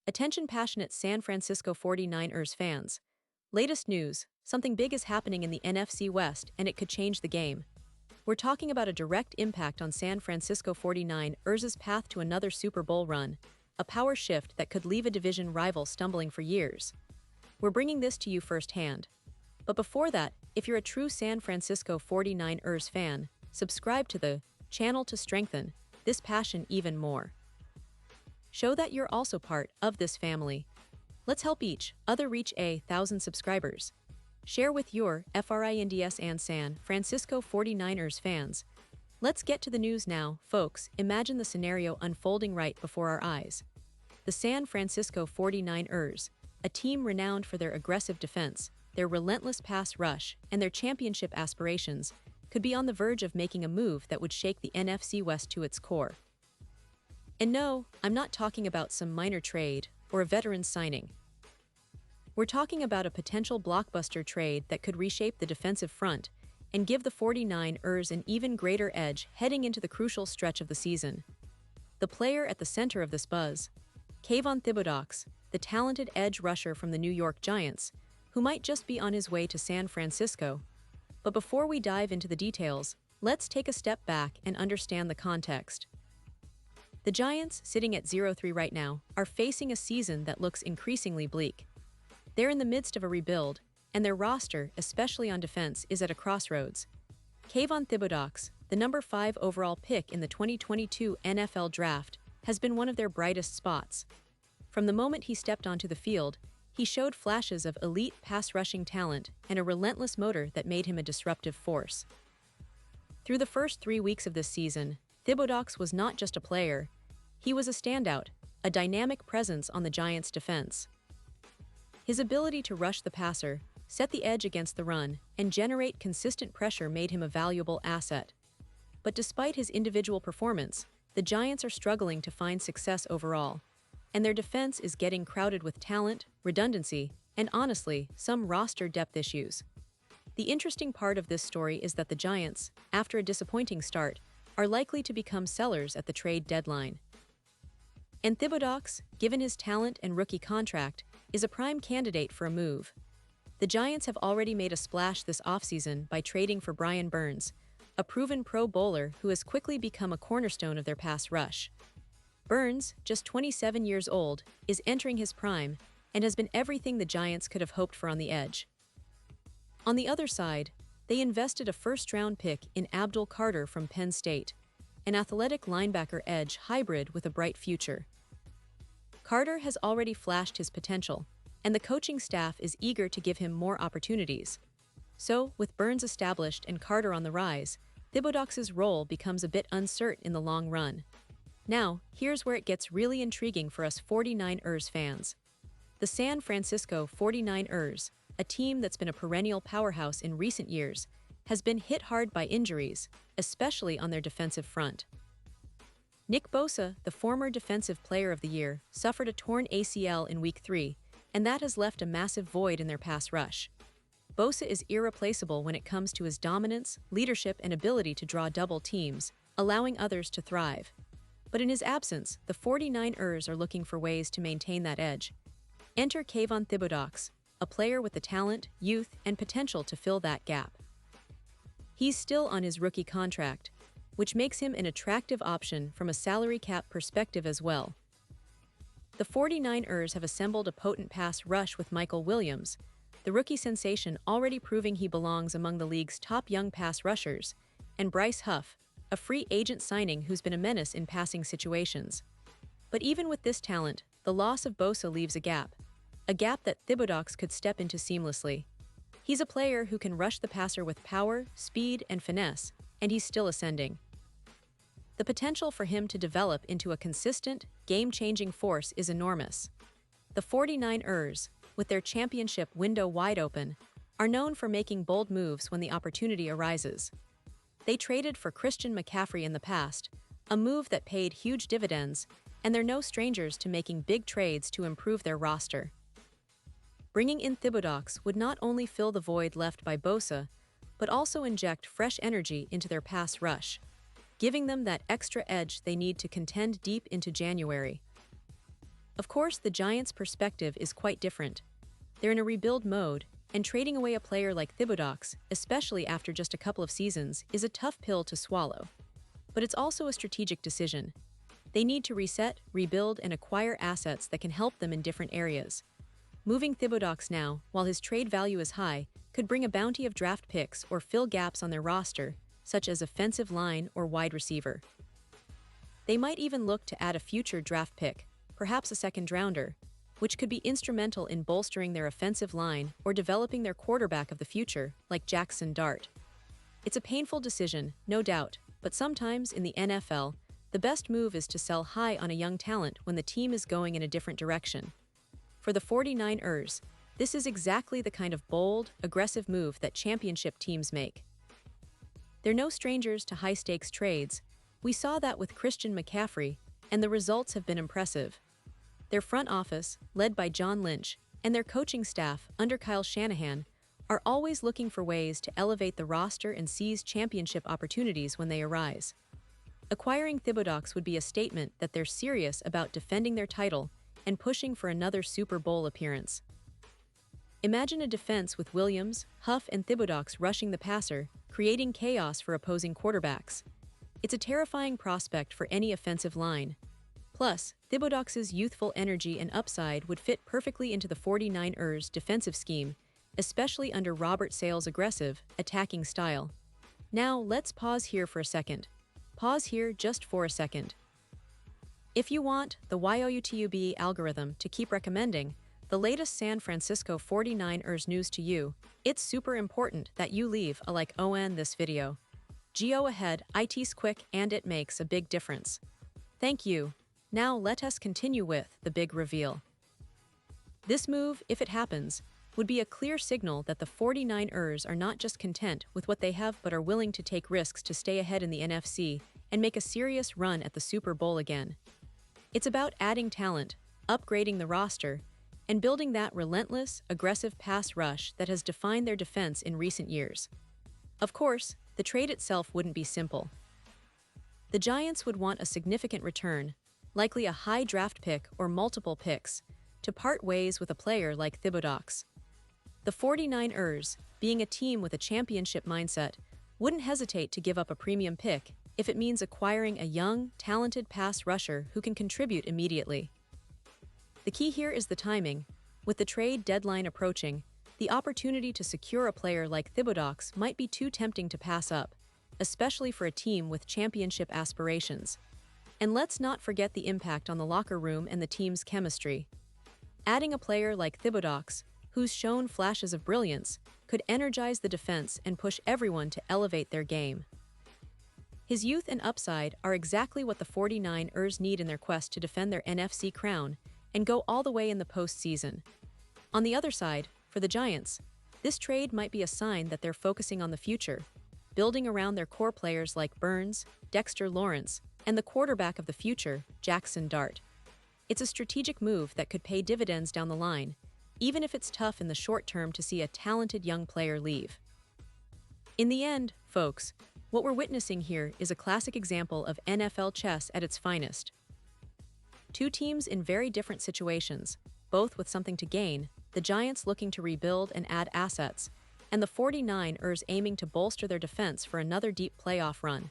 Attention passionate San Francisco 49ers fans. Latest news, something big is happening in the NFC West and it could change the game. We're talking about a direct impact on San Francisco 49ers' path to another Super Bowl run, a power shift that could leave a division rival stumbling for years. We're bringing this to you firsthand. But before that, if you're a true San Francisco 49ers fan, subscribe to the channel to strengthen this passion even more. Show that you're also part of this family. Let's help each other reach 1,000 subscribers. Share with your friends and San Francisco 49ers fans. Let's get to the news now, folks. Imagine the scenario unfolding right before our eyes. The San Francisco 49ers, a team renowned for their aggressive defense, their relentless pass rush, and their championship aspirations, could be on the verge of making a move that would shake the NFC West to its core. And no, I'm not talking about some minor trade or a veteran signing. We're talking about a potential blockbuster trade that could reshape the defensive front and give the 49ers an even greater edge heading into the crucial stretch of the season. The player at the center of this buzz, Kayvon Thibodeaux, the talented edge rusher from the New York Giants, who might just be on his way to San Francisco. But before we dive into the details, let's take a step back and understand the context. The Giants, sitting at 0-3 right now, are facing a season that looks increasingly bleak. They're in the midst of a rebuild, and their roster, especially on defense, is at a crossroads. Kayvon Thibodeaux, the number 5 overall pick in the 2022 NFL Draft, has been one of their brightest spots. From the moment he stepped onto the field, he showed flashes of elite pass-rushing talent and a relentless motor that made him a disruptive force. Through the first 3 weeks of this season, Thibodeaux was not just a player, he was a standout, a dynamic presence on the Giants' defense. His ability to rush the passer, set the edge against the run, and generate consistent pressure made him a valuable asset. But despite his individual performance, the Giants are struggling to find success overall, and their defense is getting crowded with talent, redundancy, and honestly, some roster depth issues. The interesting part of this story is that the Giants, after a disappointing start, are likely to become sellers at the trade deadline. And Thibodeaux, given his talent and rookie contract, is a prime candidate for a move. The Giants have already made a splash this offseason by trading for Brian Burns, a proven Pro Bowler who has quickly become a cornerstone of their pass rush. Burns, just 27 years old, is entering his prime and has been everything the Giants could have hoped for on the edge. On the other side, they invested a first-round pick in Abdul Carter from Penn State, an athletic linebacker edge hybrid with a bright future. Carter has already flashed his potential, and the coaching staff is eager to give him more opportunities. So, with Burns established and Carter on the rise, Thibodeaux' role becomes a bit uncertain in the long run. Now, here's where it gets really intriguing for us 49ers fans. The San Francisco 49ers, a team that's been a perennial powerhouse in recent years, has been hit hard by injuries, especially on their defensive front. Nick Bosa, the former Defensive Player of the Year, suffered a torn ACL in Week 3, and that has left a massive void in their pass rush. Bosa is irreplaceable when it comes to his dominance, leadership, and ability to draw double teams, allowing others to thrive. But in his absence, the 49ers are looking for ways to maintain that edge. Enter Kayvon Thibodeaux, a player with the talent, youth, and potential to fill that gap. He's still on his rookie contract, which makes him an attractive option from a salary cap perspective as well. The 49ers have assembled a potent pass rush with Michael Williams, the rookie sensation already proving he belongs among the league's top young pass rushers, and Bryce Huff, a free agent signing who's been a menace in passing situations. But even with this talent, the loss of Bosa leaves a gap that Thibodeaux could step into seamlessly. He's a player who can rush the passer with power, speed, and finesse, and he's still ascending. The potential for him to develop into a consistent, game-changing force is enormous. The 49ers, with their championship window wide open, are known for making bold moves when the opportunity arises. They traded for Christian McCaffrey in the past, a move that paid huge dividends, and they're no strangers to making big trades to improve their roster. Bringing in Thibodeaux would not only fill the void left by Bosa, but also inject fresh energy into their pass rush, giving them that extra edge they need to contend deep into January. Of course, the Giants' perspective is quite different. They're in a rebuild mode, and trading away a player like Thibodeaux, especially after just a couple of seasons, is a tough pill to swallow. But it's also a strategic decision. They need to reset, rebuild, and acquire assets that can help them in different areas. Moving Thibodeaux now, while his trade value is high, could bring a bounty of draft picks or fill gaps on their roster, such as offensive line or wide receiver. They might even look to add a future draft pick, perhaps a second-rounder, which could be instrumental in bolstering their offensive line or developing their quarterback of the future, like Jackson Dart. It's a painful decision, no doubt, but sometimes in the NFL, the best move is to sell high on a young talent when the team is going in a different direction. For the 49ers, this is exactly the kind of bold, aggressive move that championship teams make. They're no strangers to high-stakes trades. We saw that with Christian McCaffrey, and the results have been impressive. Their front office, led by John Lynch, and their coaching staff, under Kyle Shanahan, are always looking for ways to elevate the roster and seize championship opportunities when they arise. Acquiring Thibodeaux would be a statement that they're serious about defending their title and pushing for another Super Bowl appearance. Imagine a defense with Williams, Huff, and Thibodeaux rushing the passer, creating chaos for opposing quarterbacks. It's a terrifying prospect for any offensive line. Plus, Thibodeaux' youthful energy and upside would fit perfectly into the 49ers' defensive scheme, especially under Robert Saleh's aggressive, attacking style. Now, let's pause here for a second. Pause here just for a second. If you want the YouTube algorithm to keep recommending the latest San Francisco 49ers news to you, it's super important that you leave a like on this video. Go ahead, it's quick and it makes a big difference. Thank you. Now let us continue with the big reveal. This move, if it happens, would be a clear signal that the 49ers are not just content with what they have but are willing to take risks to stay ahead in the NFC and make a serious run at the Super Bowl again. It's about adding talent, upgrading the roster, and building that relentless, aggressive pass rush that has defined their defense in recent years. Of course, the trade itself wouldn't be simple. The Giants would want a significant return, likely a high draft pick or multiple picks, to part ways with a player like Thibodeaux. The 49ers, being a team with a championship mindset, wouldn't hesitate to give up a premium pick if it means acquiring a young, talented pass rusher who can contribute immediately. The key here is the timing. With the trade deadline approaching, the opportunity to secure a player like Thibodeaux might be too tempting to pass up, especially for a team with championship aspirations. And let's not forget the impact on the locker room and the team's chemistry. Adding a player like Thibodeaux, who's shown flashes of brilliance, could energize the defense and push everyone to elevate their game. His youth and upside are exactly what the 49ers need in their quest to defend their NFC crown and go all the way in the postseason. On the other side, for the Giants, this trade might be a sign that they're focusing on the future, building around their core players like Burns, Dexter Lawrence, and the quarterback of the future, Jackson Dart. It's a strategic move that could pay dividends down the line, even if it's tough in the short term to see a talented young player leave. In the end, folks, what we're witnessing here is a classic example of NFL chess at its finest. Two teams in very different situations, both with something to gain, the Giants looking to rebuild and add assets, and the 49ers aiming to bolster their defense for another deep playoff run.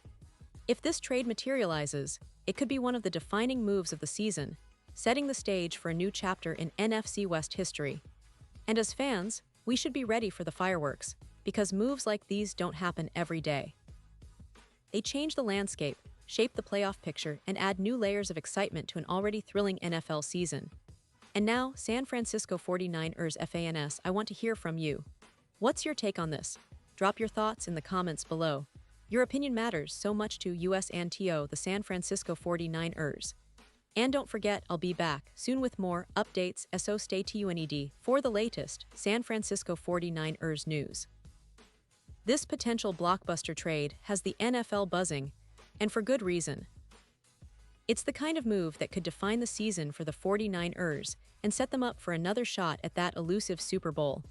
If this trade materializes, it could be one of the defining moves of the season, setting the stage for a new chapter in NFC West history. And as fans, we should be ready for the fireworks, because moves like these don't happen every day. They change the landscape, shape the playoff picture, and add new layers of excitement to an already thrilling NFL season. And now, San Francisco 49ers fans, I want to hear from you. What's your take on this? Drop your thoughts in the comments below. Your opinion matters so much to us and to the San Francisco 49ers. And don't forget, I'll be back soon with more updates, so stay tuned for the latest San Francisco 49ers news. This potential blockbuster trade has the NFL buzzing, and for good reason. It's the kind of move that could define the season for the 49ers and set them up for another shot at that elusive Super Bowl.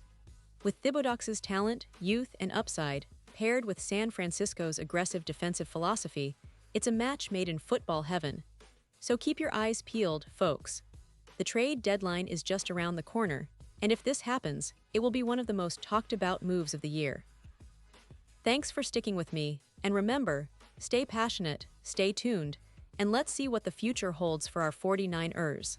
With Thibodeaux' talent, youth, and upside, paired with San Francisco's aggressive defensive philosophy, it's a match made in football heaven. So keep your eyes peeled, folks. The trade deadline is just around the corner, and if this happens, it will be one of the most talked about moves of the year. Thanks for sticking with me, and remember, stay passionate, stay tuned, and let's see what the future holds for our 49ers.